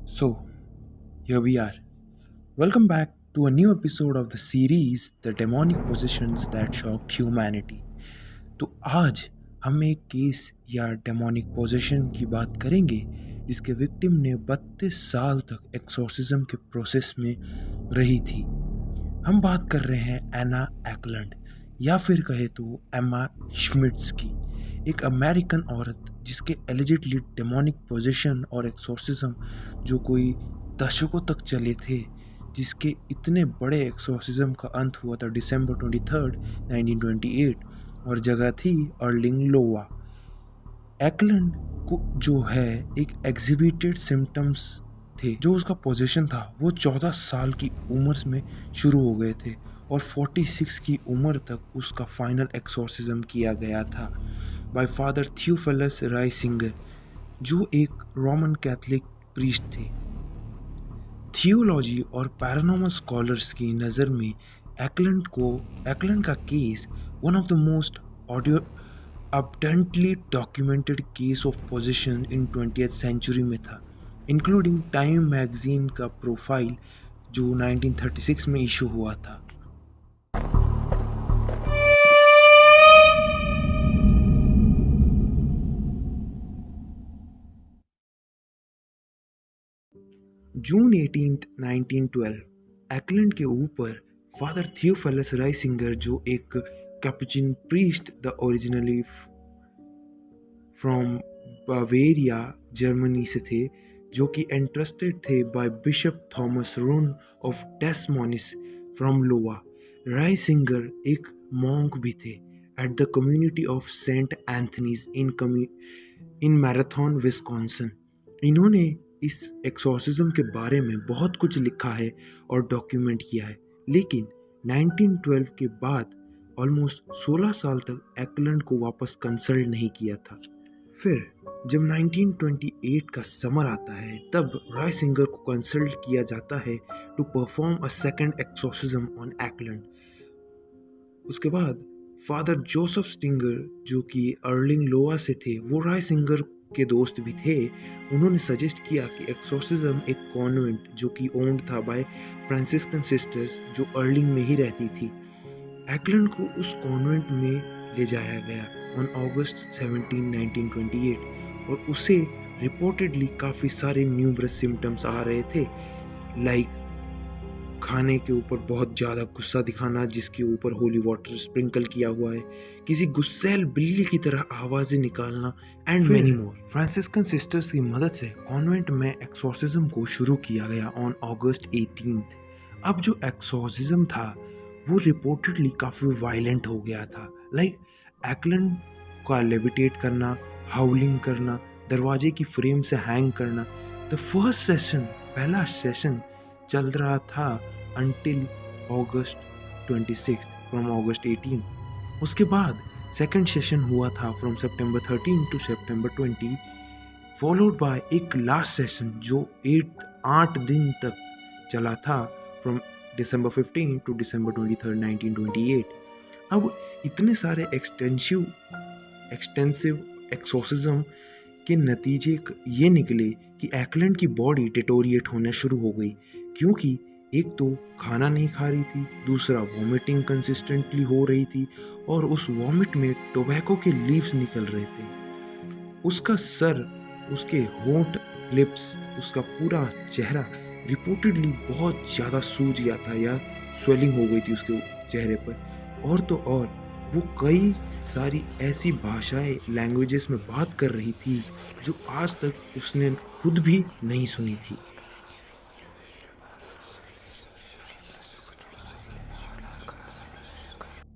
So, here we are. Welcome back to a new episode of the series The Demonic Possessions That Shocked Humanity. तो आज हम एक case या demonic possession की बात करेंगे जिसके विक्टिम ने 32 साल तक एक्सोर्सिज्म के प्रोसेस में रही थी। हम बात कर रहे हैं एना एक्लैंड या फिर कहे तो एम्मा श्मिट्स की, एक अमेरिकन औरत जिसके एलिजिडली डेमोनिक पोजेशन और एक्सोर्सिज्म जो कोई दशकों तक चले थे, जिसके इतने बड़े एक्सोर्सिज्म का अंत हुआ था December 23, 1928 और जगह थी अर्लिंग लोवा। एक्लैंड को जो है एक एग्जिबिटेड सिम्टम्स थे, जो उसका पोजीशन था वो 14 साल की उम्र में शुरू हो गए थे और 46 की उम्र तक उसका फाइनल एक्सोर्सिज्म किया गया था बाय फादर थियोफिलस राइसिंगर, जो एक रोमन कैथोलिक प्रीस्ट थे। थियोलॉजी और पैरानॉर्मल स्कॉलर्स की नज़र में एक्लैंड का case one of the most audio abundantly documented case of possession in 20th century में था, इंक्लूडिंग टाइम मैगजीन का प्रोफाइल जो 1936 में इशू हुआ था। जून 18, 1912 एक्लैंड के ऊपर फादर थियोफिलस राइसिंगर, जो एक Capuchin priest the originally from Bavaria Germany से थे, जो कि एंट्रस्टेड थे by bishop Thomas Rohn of Des Moines from Iowa. Riesinger एक मॉन्क भी थे at the community of Saint Anthony's in Marathon Wisconsin. इन्होंने इस एक्सोर्सिज्म के बारे में बहुत कुछ लिखा है और डॉक्यूमेंट किया है, लेकिन 1912 के बाद ऑलमोस्ट 16 साल तक एक्लैंड को वापस कंसल्ट नहीं किया था। फिर जब 1928 का समर आता है, तब राइसिंगर को कंसल्ट किया जाता है to perform a second exorcism on Ecklund. उसके बाद फादर जोसेफ स्टिंगर, जो कि अर्लिंग लोवा से थे, वो राइसिंगर के दोस्त भी थे, उन्होंने सजेस्ट किया कि एक्सोर्सिज्म एक कॉन्वेंट जो कि ओन्ड था बाय फ्रांसिस्कन सिस्टर्स, जो अर्लिंग में ही रहती थी, एक्लैंड को उस कॉन्वेंट में ले जाया गया ऑन August 17, 1928 और उसे रिपोर्टेडली काफ़ी सारे न्यूमरस सिम्टम्स आ रहे थे, लाइक खाने के ऊपर बहुत ज़्यादा गुस्सा दिखाना जिसके ऊपर होली वाटर स्प्रिंकल किया हुआ है, किसी गुस्सैल बिल्ली की तरह आवाज़ें निकालना and many more. Franciscan sisters की मदद से कॉन्वेंट में एक्सोर्सिज्म को शुरू किया गया ऑन August 18। अब जो एक्सोर्सिज्म था वो रिपोर्टेडली काफ़ी वायलेंट हो गया था, लाइक एक्लैंड का लेविटेट करना, हाउलिंग करना, दरवाजे की फ्रेम से हैंग करना। द फर्स्ट सेशन, पहला सेशन चल रहा था until August 26 from August 18। उसके बाद सेकंड सेशन हुआ था from September 13 to September 20, followed by एक लास्ट सेशन जो 8 दिन तक चला था from December 15 to December 23, 1928। अब इतने सारे एक्सटेंसिव एक्सोर्सिज्म के नतीजे ये निकले कि एक्लैंड की बॉडी डिटोरिएट होना शुरू हो गई, क्योंकि एक तो खाना नहीं खा रही थी, दूसरा वॉमिटिंग कंसिस्टेंटली हो रही थी और उस वॉमिट में टोबैको के लीव्स निकल रहे थे। उसका सर, उसके होंठ, लिप्स, उसका पूरा चेहरा रिपोर्टेडली बहुत ज़्यादा सूज गया था या स्वेलिंग हो गई थी उसके चेहरे पर। और तो और वो कई सारी ऐसी भाषाएं, लैंग्वेजेस में बात कर रही थी जो आज तक उसने खुद भी नहीं सुनी थी।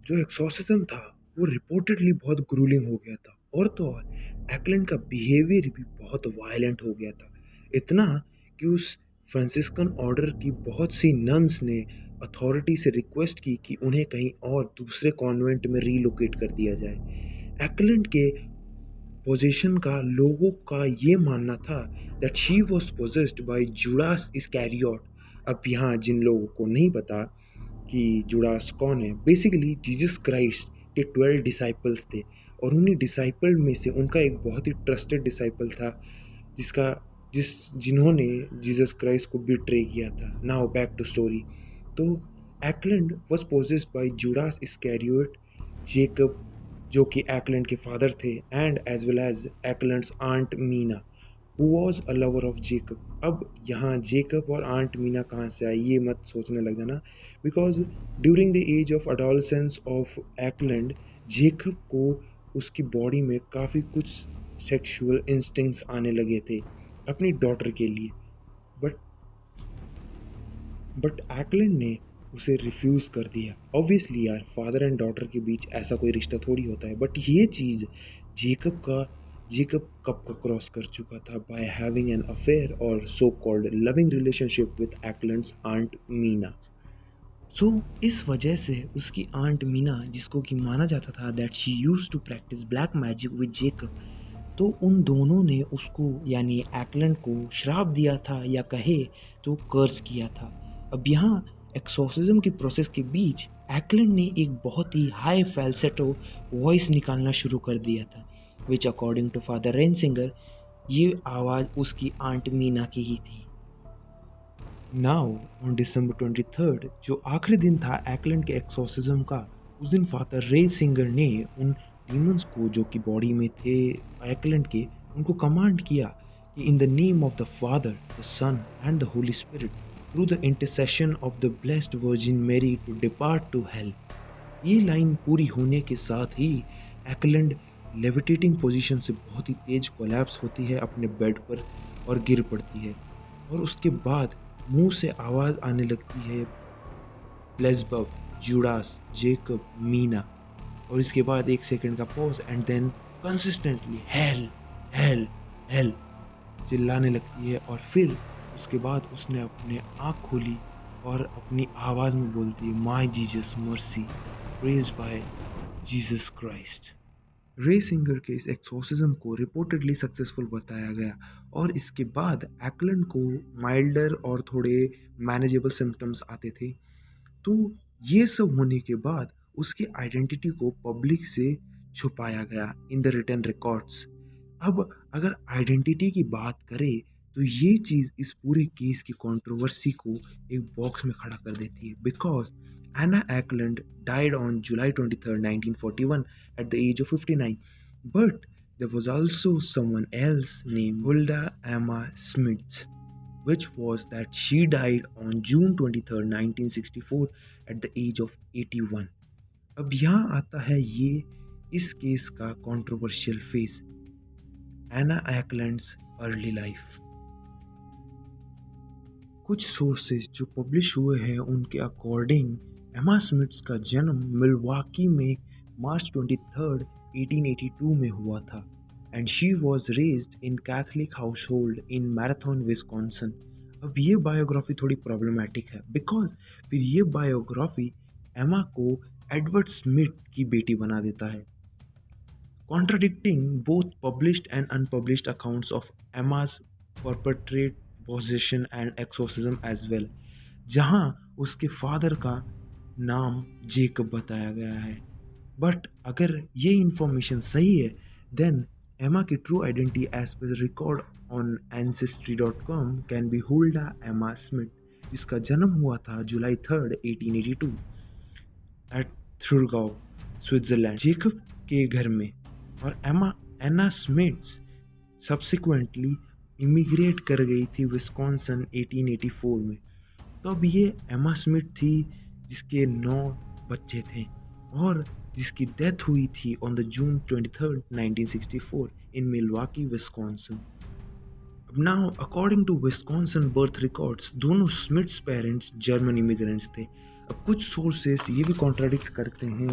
जो एक्सोर्सिज्म था वो रिपोर्टेडली बहुत ग्रूलिंग हो गया था और तो और एक्लैंड का बिहेवियर भी बहुत वायलेंट हो गया था, इतना कि उस फ्रांसिस्कन ऑर्डर की बहुत सी नन्स ने अथॉरिटी से रिक्वेस्ट की कि उन्हें कहीं और दूसरे कॉन्वेंट में रीलोकेट कर दिया जाए। एक्लैंड के पोजीशन का लोगों का ये मानना था that she was possessed by Judas Iscariot. अब यहाँ जिन लोगों को नहीं पता कि जुडास कौन है, बेसिकली जीसस क्राइस्ट के 12 डिसाइपल्स थे और उन्हीं डिसाइपल में से उनका एक बहुत ही ट्रस्टेड डिसाइपल था जिसका जिस जिन्होंने जीसस क्राइस्ट को बिट्रे किया था। Now back to story. तो Ecklund was possessed by Judas Iscariot, Jacob जो कि एक्लैंड के फादर थे, and as well as Ecklund's aunt Mina who was a lover of Jacob. अब यहाँ जेकब और आंट मीना कहाँ से आई ये मत सोचने लग जाना, because during the age of adolescence of Ecklund, Jacob को उसकी बॉडी में काफ़ी कुछ सेक्सुअल इंस्टिंक्ट्स आने लगे थे अपनी डॉटर के लिए। बट बट एक्लैंड ने उसे रिफ्यूज़ कर दिया। ऑब्वियसली यार, फादर एंड डॉटर के बीच ऐसा कोई रिश्ता थोड़ी होता है, बट ये चीज़ जेकब का जेकब कब का क्रॉस कर चुका था बाय हैविंग एन अफेयर और so called loving relationship with Ecklund's aunt Mina. So इस वजह से उसकी आंट मीना, जिसको कि माना जाता था that she used to practise black magic with Jacob, तो उन दोनों ने उसको यानी एक्लैंड को श्राप दिया था, या कहे तो कर्स किया था। अब यहाँ एक्सोर्सिज्म की प्रोसेस के बीच एक्लैंड ने एक बहुत ही हाई फैल्सेटो वॉइस निकालना शुरू कर दिया था, विच अकॉर्डिंग टू फादर रेनसिंगर ये आवाज़ उसकी आंट मीना की ही थी। नाउ ऑन डिसम्बर 23, जो आखिरी दिन था एक्लैंड के एक्सोर्सिज्म का, उस दिन फादर रे सिंगर ने उन डीमंस को जो कि बॉडी में थे एक्लैंड के, उनको कमांड किया कि in the name of the Father, the Son and the Holy Spirit, through the intercession of the Blessed Virgin Mary to depart to hell. ये लाइन पूरी होने के साथ ही एक्लैंड लेविटेटिंग पोजीशन से बहुत ही तेज कोलैप्स होती है अपने बेड पर और गिर पड़ती है, और उसके बाद मुंह से आवाज आने लगती है ब्लेसबब, जूडास, जेकब, मीना, और इसके बाद एक सेकंड का pause and then consistently hell hell hell चिल्लाने लगती है, और फिर उसके बाद उसने अपने आँख खोली और अपनी आवाज़ में बोलती है my Jesus mercy, praise by Jesus Christ. Riesinger के इस एक्सोर्सिज्म को रिपोर्टेडली सक्सेसफुल बताया गया, और इसके बाद एक्लैंड को माइल्डर और थोड़े मैनेजेबल सिम्टम्स आते थे। तो ये सब होने के बाद उसकी आइडेंटिटी को पब्लिक से छुपाया गया इन द रिटन रिकॉर्ड्स। अब अगर आइडेंटिटी की बात करें तो ये चीज़ इस पूरे केस की कंट्रोवर्सी को एक बॉक्स में खड़ा कर देती है, because Anna Ecklund died on July 23, 1941 at the age of 59. But there was also someone else named Hulda Emma Smith, which was that she died on June 23, 1964 at the age of 81. अब यहाँ आता है ये इस case का controversial phase, एना एक्लैंड्स early life. कुछ sources जो publish हुए हैं उनके अकॉर्डिंग एमा स्मिथ्स का जन्म मिलवाकी में मार्च 23, 1882 में हुआ था, and she was raised in Catholic house hold in marathon Wisconsin. अब ये बायोग्राफी थोड़ी प्रॉब्लमेटिक है, बिकॉज फिर ये बायोग्राफी एमा को एडवर्ड स्मिथ की बेटी बना देता है, contradicting both published and unpublished accounts of Emma's perpetrate possession and exorcism as well, जहाँ उसके फादर का नाम जेकब बताया गया है। बट अगर ये इंफॉर्मेशन सही है, देन एमा की true identity as per record on ancestry.com can be Hulda Emma Smith, जिसका जन्म हुआ था July 3, 1882 at Thurgau, Switzerland, Jacob के घर में। और एना स्मिथ्स सब्सिक्वेंटली इमिग्रेट कर गई थी विस्कॉन्सन 1884 में। तो अब ये एमा स्मिथ थी जिसके 9 बच्चे थे और जिसकी डेथ हुई on the June 23, 1964 in Milwaukee Wisconsin. अब now according to Wisconsin birth records, दोनों स्मिथ्स पेरेंट्स जर्मन इमिग्रेंट्स थे। अब कुछ सोर्सेस ये भी कॉन्ट्राडिक्ट करते हैं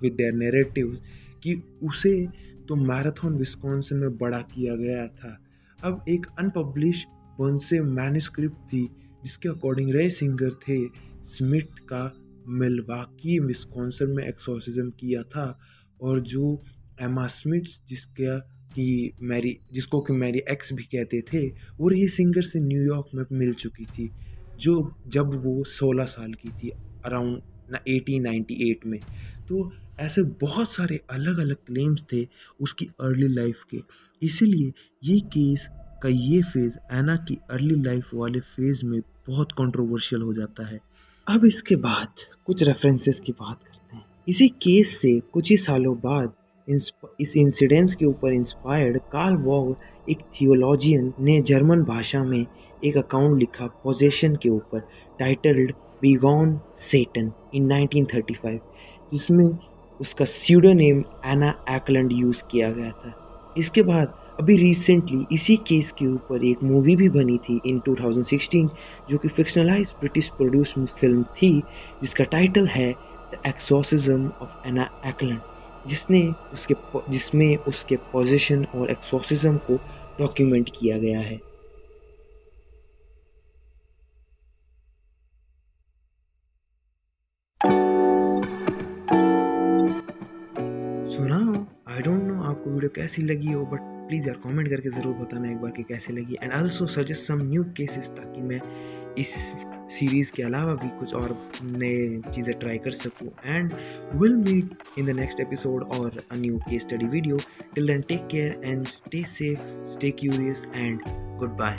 विद देयर नैरेटिव कि उसे तो मैराथन विस्कॉन्सिन में बड़ा किया गया था। अब एक अनपब्लिश बर्नसे मैन्युस्क्रिप्ट थी जिसके अकॉर्डिंग रे सिंगर थे स्मिथ का मिलवाकी विस्कॉन्सिन में एक्सोर्सिज्म किया था, और जो एमा स्मिथ जिसको कि मैरी एक्स भी कहते थे, वो रे सिंगर से न्यूयॉर्क में मिल चुकी थी जो जब वो 16 साल की थी, अराउंड 1898 में। तो ऐसे बहुत सारे अलग अलग क्लेम्स थे उसकी अर्ली लाइफ के, इसीलिए ये केस का ये फेज़ एना की अर्ली लाइफ वाले फेज़ में बहुत कंट्रोवर्शियल हो जाता है। अब इसके बाद कुछ रेफरेंसेस की बात करते हैं। इसी केस से कुछ ही सालों बाद इस इंसिडेंस के ऊपर इंस्पायर्ड कार्ल वॉग, एक थियोलॉजियन, ने जर्मन भाषा में एक अकाउंट लिखा पोजेशन के ऊपर, टाइटल्ड बीगॉन सेटन इन 1935, जिसमें उसका स्यूडोनेम एना एक्लैंड यूज़ किया गया था। इसके बाद अभी रिसेंटली इसी केस के ऊपर एक मूवी भी बनी थी इन 2016, जो कि फिक्शनलाइज ब्रिटिश प्रोड्यूस फिल्म थी, जिसका टाइटल है the exorcism of Anna Acland, जिसमें उसके पोजीशन और एक्सोर्सिज्म को डॉक्यूमेंट किया गया है। सुना, आई डोंट नो आपको वीडियो कैसी लगी हो, बट प्लीज़ यार कमेंट करके ज़रूर बताना एक बार कि कैसी लगी, and also suggest some new cases, ताकि मैं इस सीरीज़ के अलावा भी कुछ और नए चीज़ें ट्राई कर सकूँ। And will meet in the next episode और a new case study video. Till then take care and stay safe, stay curious and good bye.